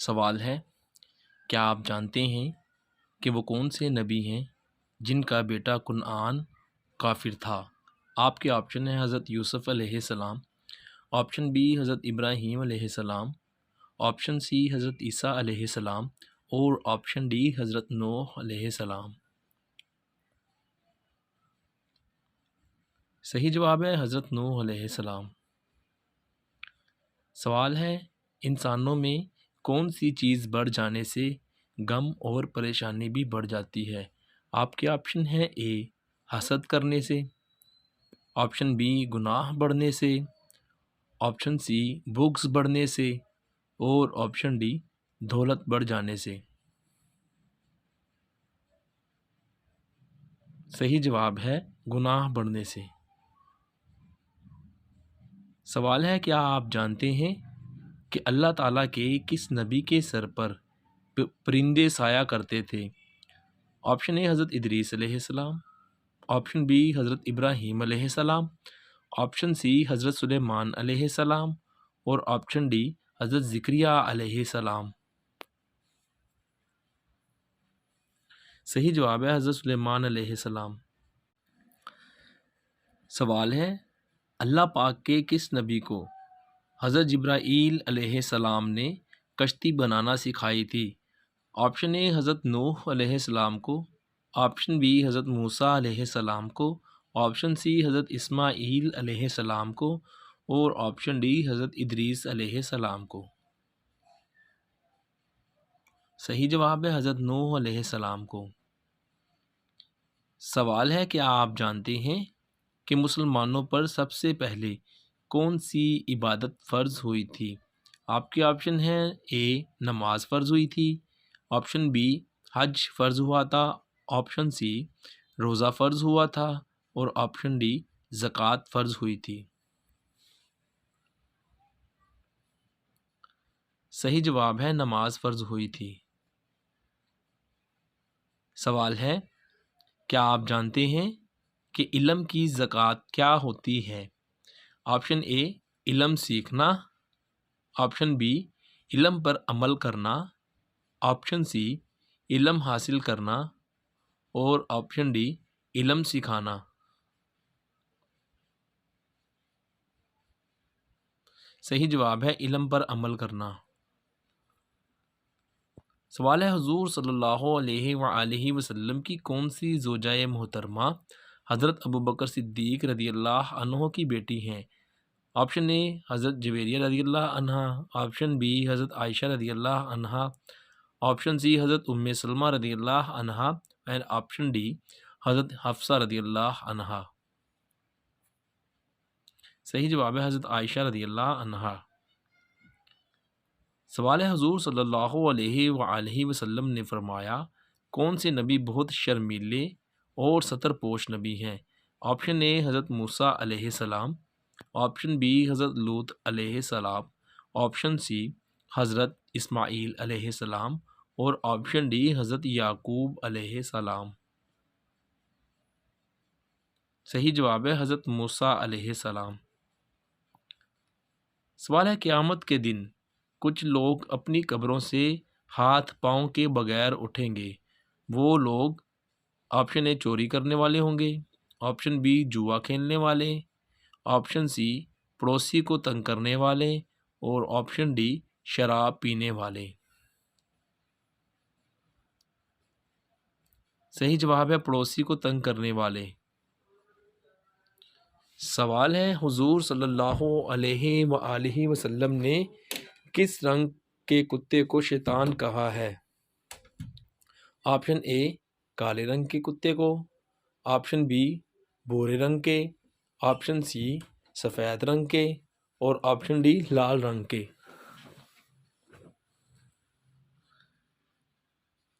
سوال ہے، کیا آپ جانتے ہیں کہ وہ کون سے نبی ہیں جن کا بیٹا کنعان کافر تھا؟ آپ کے آپشن ہیں حضرت یوسف علیہ السلام، آپشن بی حضرت ابراہیم علیہ السلام، آپشن سی حضرت عیسیٰ علیہ السلام اور آپشن ڈی حضرت نوح علیہ السلام۔ صحیح جواب ہے حضرت نوح علیہ السلام۔ سوال ہے، انسانوں میں کون سی چیز بڑھ جانے سے غم اور پریشانی بھی بڑھ جاتی ہے؟ آپ کے آپشن ہیں اے حسد کرنے سے، آپشن بی گناہ بڑھنے سے، آپشن سی بغض بڑھنے سے اور آپشن ڈی دولت بڑھ جانے سے۔ صحیح جواب ہے گناہ بڑھنے سے۔ سوال ہے، کیا آپ جانتے ہیں کہ اللہ تعالیٰ کے کس نبی کے سر پر پرندے سایہ کرتے تھے؟ آپشن اے حضرت ادریس علیہ السلام، آپشن بی حضرت ابراہیم علیہ السلام، آپشن سی حضرت سلیمان علیہ السلام اور آپشن ڈی حضرت زکریا علیہ السلام۔ صحیح جواب ہے حضرت سلیمان علیہ السلام۔ سوال ہے، اللہ پاک کے کس نبی کو حضرت جبرائیل علیہ السلام نے کشتی بنانا سکھائی تھی؟ آپشن اے حضرت نوح علیہ السلام کو، آپشن بی حضرت موسیٰ علیہ السلام کو، آپشن سی حضرت اسماعیل علیہ السلام کو اور آپشن ڈی حضرت ادریس علیہ السلام کو۔ صحیح جواب ہے حضرت نوح علیہ السلام کو۔ سوال ہے، کیا آپ جانتے ہیں کہ مسلمانوں پر سب سے پہلے کون سی عبادت فرض ہوئی تھی؟ آپ کے آپشن ہیں اے نماز فرض ہوئی تھی، آپشن بی حج فرض ہوا تھا، آپشن سی روزہ فرض ہوا تھا اور آپشن ڈی زکوٰۃ فرض ہوئی تھی۔ صحیح جواب ہے نماز فرض ہوئی تھی۔ سوال ہے، کیا آپ جانتے ہیں کہ علم کی زکوٰۃ کیا ہوتی ہے؟ آپشن اے علم سیکھنا، آپشن بی علم پر عمل کرنا، آپشن سی علم حاصل کرنا اور آپشن ڈی علم سکھانا۔ صحیح جواب ہے علم پر عمل کرنا۔ سوال ہے، حضور صلی اللہ علیہ وآلہ وسلم کی کون سی زوجہ محترمہ حضرت ابوبکر صدیق رضی اللہ عنہ کی بیٹی ہیں؟ آپشن اے حضرت جویریہ رضی اللہ عنہا، آپشن بی حضرت عائشہ رضی اللہ عنہا، آپشن سی حضرت ام سلمہ رضی اللہ عنہا اینڈ آپشن ڈی حضرت حفصہ رضی اللہ عنہا۔ صحیح جواب ہے حضرت عائشہ رضی اللہ عنہا۔ سوال ہے، حضور صلی اللہ علیہ وآلہ وسلم نے فرمایا کون سے نبی بہت شرمیلے اور ستر پوش نبی ہیں؟ آپشن اے حضرت موسیٰ علیہ السلام، آپشن بی حضرت لوط علیہ السلام، آپشن سی حضرت اسماعیل علیہ السلام اور آپشن ڈی حضرت یعقوب علیہ السلام۔ صحیح جواب ہے حضرت موسیٰ علیہ السلام۔ سوال ہے، قیامت کے دن کچھ لوگ اپنی قبروں سے ہاتھ پاؤں کے بغیر اٹھیں گے، وہ لوگ آپشن اے چوری کرنے والے ہوں گے، آپشن بی جوا کھیلنے والے، آپشن سی پڑوسی کو تنگ کرنے والے اور آپشن ڈی شراب پینے والے۔ صحیح جواب ہے پڑوسی کو تنگ کرنے والے۔ سوال ہے، حضور صلی اللہ علیہ وآلہ وسلم نے کس رنگ کے کتے کو شیطان کہا ہے؟ آپشن اے کالے رنگ کے کتے کو، آپشن بی بھورے رنگ کے، آپشن سی سفید رنگ کے اور آپشن ڈی لال رنگ کے۔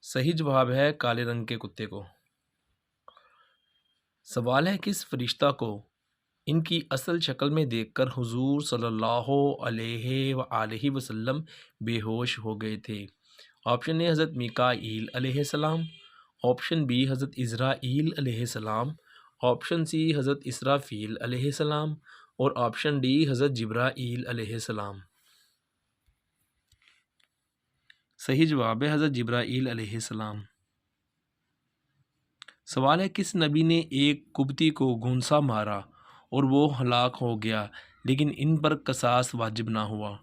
صحیح جواب ہے کالے رنگ کے کتے کو۔ سوال ہے، کس فرشتہ کو ان کی اصل شکل میں دیکھ کر حضور صلی اللہ علیہ وآلہ وسلم بے ہوش ہو گئے تھے؟ آپشن اے حضرت میکائیل علیہ السلام، آپشن بی حضرت عزرائیل علیہ السلام، آپشن سی حضرت اسرافیل علیہ السلام اور آپشن ڈی حضرت جبرائیل علیہ السلام۔ صحیح جواب ہے حضرت جبرائیل علیہ السلام۔ سوال ہے کس نبی نے ایک قبطی کو گھونسا مارا اور وہ ہلاک ہو گیا لیکن ان پر قصاص واجب نہ ہوا؟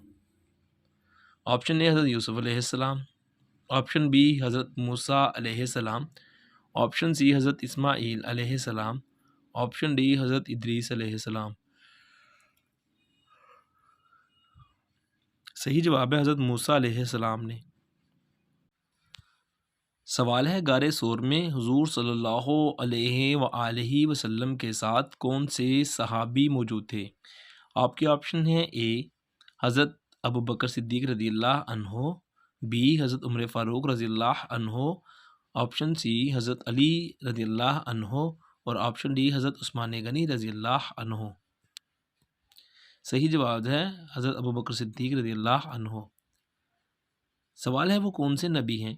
آپشن اے حضرت یوسف علیہ السلام، آپشن بی حضرت موسیٰ علیہ السلام، آپشن سی حضرت اسماعیل علیہ السلام، آپشن ڈی حضرت ادریس علیہ السلام۔ صحیح جواب ہے حضرت موسیٰ علیہ السلام نے۔ سوال ہے غار ثور میں حضور صلی اللہ علیہ وآلہ وسلم کے ساتھ کون سے صحابی موجود تھے؟ آپ کے آپشن ہیں اے حضرت ابوبکر صدیق رضی اللہ عنہ، بی حضرت عمر فاروق رضی اللہ عنہ، آپشن سی حضرت علی رضی اللہ عنہ اور آپشن ڈی حضرت عثمان غنی رضی اللہ عنہ۔ صحیح جواب ہے حضرت ابوبکر صدیق رضی اللہ عنہ۔ سوال ہے وہ کون سے نبی ہیں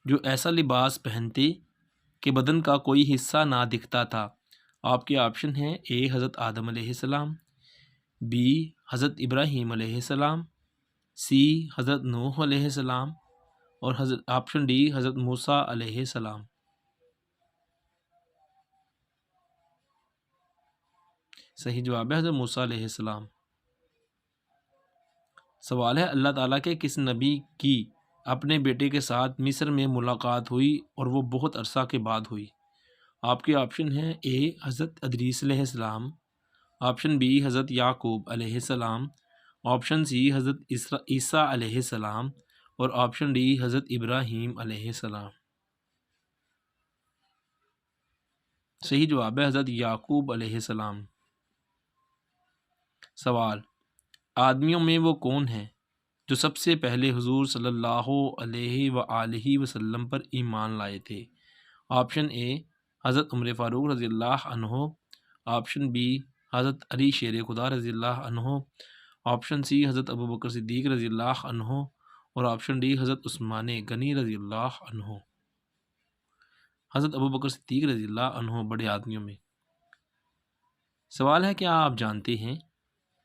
جو ایسا لباس پہنتے کہ بدن کا کوئی حصہ نہ دکھتا تھا؟ آپ کے آپشن ہیں اے حضرت آدم علیہ السلام، بی حضرت ابراہیم علیہ السلام، سی حضرت نوح علیہ السلام اور آپشن ڈی حضرت موسیٰ علیہ السلام۔ صحیح جواب ہے حضرت موسیٰ علیہ السلام۔ سوال ہے اللہ تعالیٰ کے کس نبی کی اپنے بیٹے کے ساتھ مصر میں ملاقات ہوئی اور وہ بہت عرصہ کے بعد ہوئی؟ آپ کے آپشن ہیں اے حضرت ادریس علیہ السلام، آپشن بی حضرت یعقوب علیہ السلام، آپشن سی حضرت عیسیٰ علیہ السلام اور آپشن ڈی حضرت ابراہیم علیہ السلام۔ صحیح جواب ہے حضرت یعقوب علیہ السلام۔ سوال آدمیوں میں وہ کون ہیں جو سب سے پہلے حضور صلی اللہ علیہ وآلہ وسلم پر ایمان لائے تھے؟ آپشن اے حضرت عمر فاروق رضی اللہ عنہ، آپشن بی حضرت علی شیر خدا رضی اللہ عنہ، آپشن سی حضرت ابوبکر صدیق رضی اللہ عنہ اور آپشن ڈی حضرت عثمان غنی رضی اللہ عنہ۔ حضرت ابوبکر صدیق رضی اللہ عنہ بڑے آدمیوں میں۔ سوال ہے کیا آپ جانتے ہیں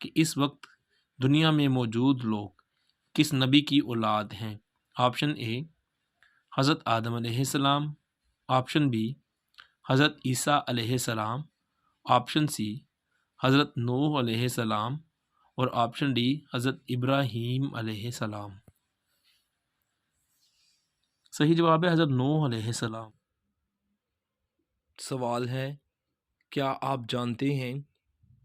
کہ اس وقت دنیا میں موجود لوگ کس نبی کی اولاد ہیں؟ آپشن اے حضرت آدم علیہ السلام، آپشن بی حضرت عیسیٰ علیہ السلام، آپشن سی حضرت نوح علیہ السلام اور آپشن ڈی حضرت ابراہیم علیہ السلام۔ صحیح جواب ہے حضرت نوح علیہ السلام۔ سوال ہے کیا آپ جانتے ہیں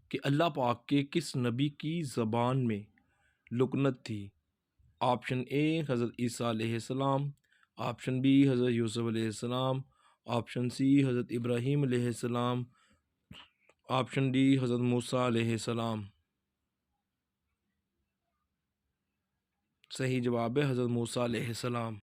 کہ اللہ پاک کے کس نبی کی زبان میں لکنت تھی؟ آپشن اے حضرت عیسیٰ علیہ السلام، آپشن بی حضرت یوسف علیہ السلام، آپشن سی حضرت ابراہیم علیہ السلام، آپشن ڈی حضرت موسیٰ علیہ السلام۔ صحیح جواب ہے حضرت موسیٰ علیہ السلام۔